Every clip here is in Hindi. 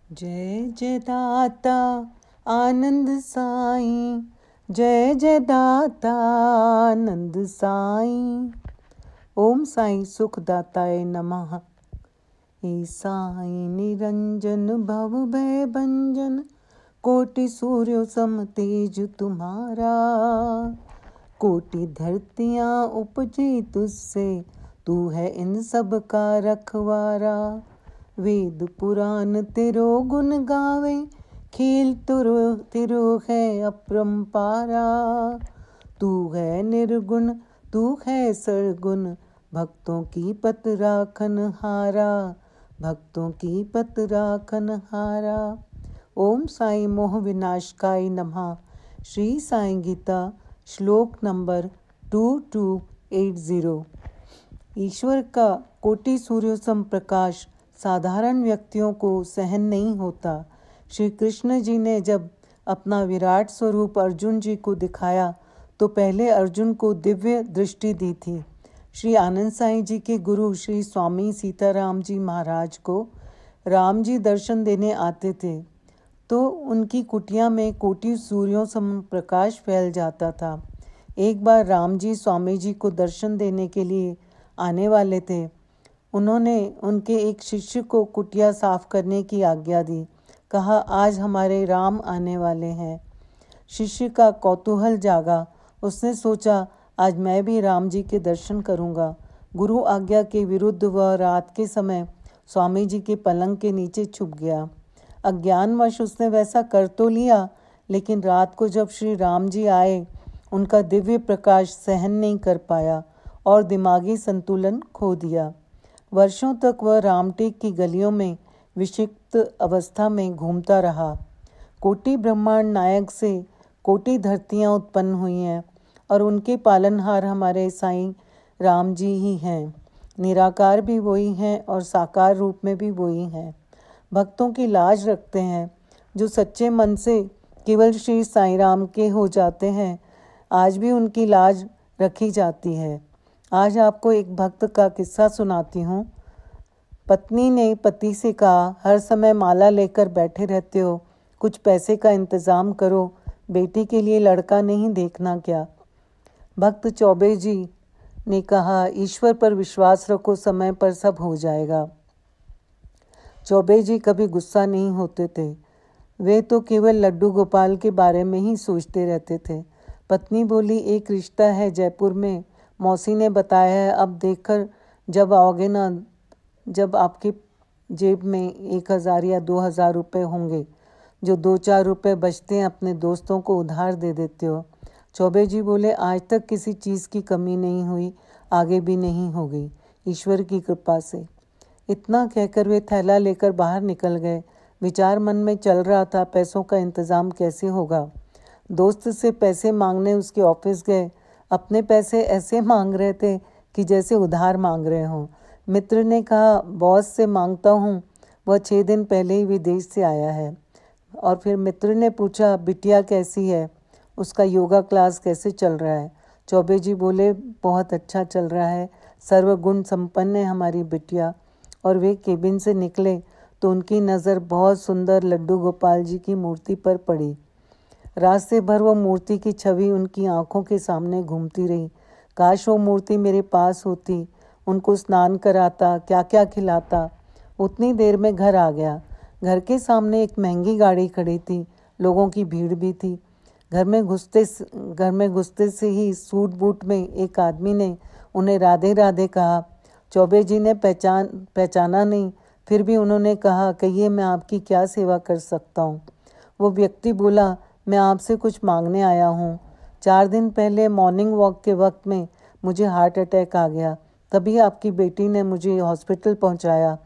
जय जय दाता आनंद साईं, जय जय दाता आनंद साईं। ओम साईं सुखदाताय नमः। हे साईं निरंजन भव भय भंजन, कोटि सूर्य सम तेज तुम्हारा। कोटि धरतियाँ उपजी तुझसे, तू है इन सब का रखवारा। वेद पुराण तेरो गुण गावे, खेल तेरो है अपरंपारा। तू है निर्गुण तू है सरगुण, भक्तों की पत राखन हारा, भक्तों की पत राखन हारा। ओम साई मोह विनाशकाय नमः। श्री साई गीता श्लोक नंबर 2280। ईश्वर का कोटि सूर्य सम प्रकाश साधारण व्यक्तियों को सहन नहीं होता। श्री कृष्ण जी ने जब अपना विराट स्वरूप अर्जुन जी को दिखाया तो पहले अर्जुन को दिव्य दृष्टि दी थी। श्री आनंद साईं जी के गुरु श्री स्वामी सीताराम जी महाराज को राम जी दर्शन देने आते थे तो उनकी कुटिया में कोटि सूर्यों सम प्रकाश फैल जाता था। एक बार राम जी स्वामी जी को दर्शन देने के लिए आने वाले थे। उन्होंने उनके एक शिष्य को कुटिया साफ करने की आज्ञा दी। कहा, आज हमारे राम आने वाले हैं। शिष्य का कौतूहल जागा। उसने सोचा, आज मैं भी राम जी के दर्शन करूंगा। गुरु आज्ञा के विरुद्ध वह रात के समय स्वामी जी के पलंग के नीचे छुप गया। अज्ञानवश उसने वैसा कर तो लिया, लेकिन रात को जब श्री राम जी आए, उनका दिव्य प्रकाश सहन नहीं कर पाया और दिमागी संतुलन खो दिया। वर्षों तक वह रामटेक की गलियों में विक्षिप्त अवस्था में घूमता रहा। कोटि ब्रह्मांड नायक से कोटि धरतियाँ उत्पन्न हुई हैं और उनके पालनहार हमारे साईं राम जी ही हैं। निराकार भी वही हैं और साकार रूप में भी वही हैं। भक्तों की लाज रखते हैं। जो सच्चे मन से केवल श्री साईं राम के हो जाते हैं, आज भी उनकी लाज रखी जाती है। आज आपको एक भक्त का किस्सा सुनाती हूँ। पत्नी ने पति से कहा, हर समय माला लेकर बैठे रहते हो, कुछ पैसे का इंतज़ाम करो, बेटी के लिए लड़का नहीं देखना क्या। भक्त चौबे जी ने कहा, ईश्वर पर विश्वास रखो, समय पर सब हो जाएगा। चौबे जी कभी गुस्सा नहीं होते थे। वे तो केवल लड्डू गोपाल के बारे में ही सोचते रहते थे। पत्नी बोली, एक रिश्ता है जयपुर में, मौसी ने बताया है, अब देखकर जब आओगे ना, जब आपकी जेब में 1000 या 2000 रुपये होंगे, जो 2-4 रुपये बचते हैं अपने दोस्तों को उधार दे देते हो। चौबे जी बोले, आज तक किसी चीज़ की कमी नहीं हुई, आगे भी नहीं होगी, ईश्वर की कृपा से। इतना कहकर वे थैला लेकर बाहर निकल गए। विचार मन में चल रहा था, पैसों का इंतज़ाम कैसे होगा। दोस्त से पैसे मांगने उसके ऑफिस गए। अपने पैसे ऐसे मांग रहे थे कि जैसे उधार मांग रहे हों। मित्र ने कहा, बॉस से मांगता हूँ, वह 6 दिन पहले ही विदेश से आया है। और फिर मित्र ने पूछा, बिटिया कैसी है, उसका योगा क्लास कैसे चल रहा है। चौबे जी बोले, बहुत अच्छा चल रहा है, सर्वगुण संपन्न है हमारी बिटिया। और वे केबिन से निकले तो उनकी नज़र बहुत सुंदर लड्डू गोपाल जी की मूर्ति पर पड़ी। रास्ते भर वो मूर्ति की छवि उनकी आंखों के सामने घूमती रही। काश वो मूर्ति मेरे पास होती, उनको स्नान कराता, क्या क्या खिलाता। उतनी देर में घर आ गया। घर के सामने एक महंगी गाड़ी खड़ी थी, लोगों की भीड़ भी थी। घर में घुसते से ही सूट बूट में एक आदमी ने उन्हें राधे राधे कहा। चौबे जी ने पहचाना नहीं, फिर भी उन्होंने कहा, कहिए मैं आपकी क्या सेवा कर सकता हूँ। वो व्यक्ति बोला, मैं आपसे कुछ मांगने आया हूँ। 4 दिन पहले मॉर्निंग वॉक के वक्त में मुझे हार्ट अटैक आ गया, तभी आपकी बेटी ने मुझे हॉस्पिटल पहुँचाया।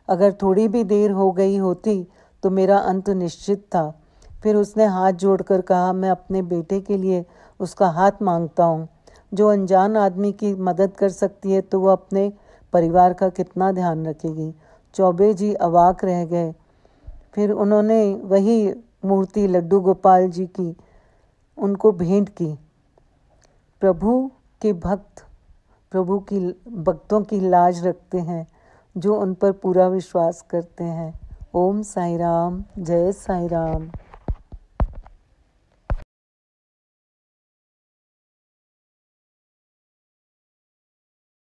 अगर थोड़ी भी देर हो गई होती तो मेरा अंत निश्चित था। फिर उसने हाथ जोड़कर कहा, मैं अपने बेटे के लिए उसका हाथ मांगता हूँ। जो अनजान आदमी की मदद कर सकती है तो वह अपने परिवार का कितना ध्यान रखेगी। चौबे जी अवाक रह गए। फिर उन्होंने वही मूर्ति लड्डू गोपाल जी की उनको भेंट की। प्रभु के भक्त प्रभु की भक्तों की लाज रखते हैं, जो उन पर पूरा विश्वास करते हैं। ओम साई राम, जय साई राम।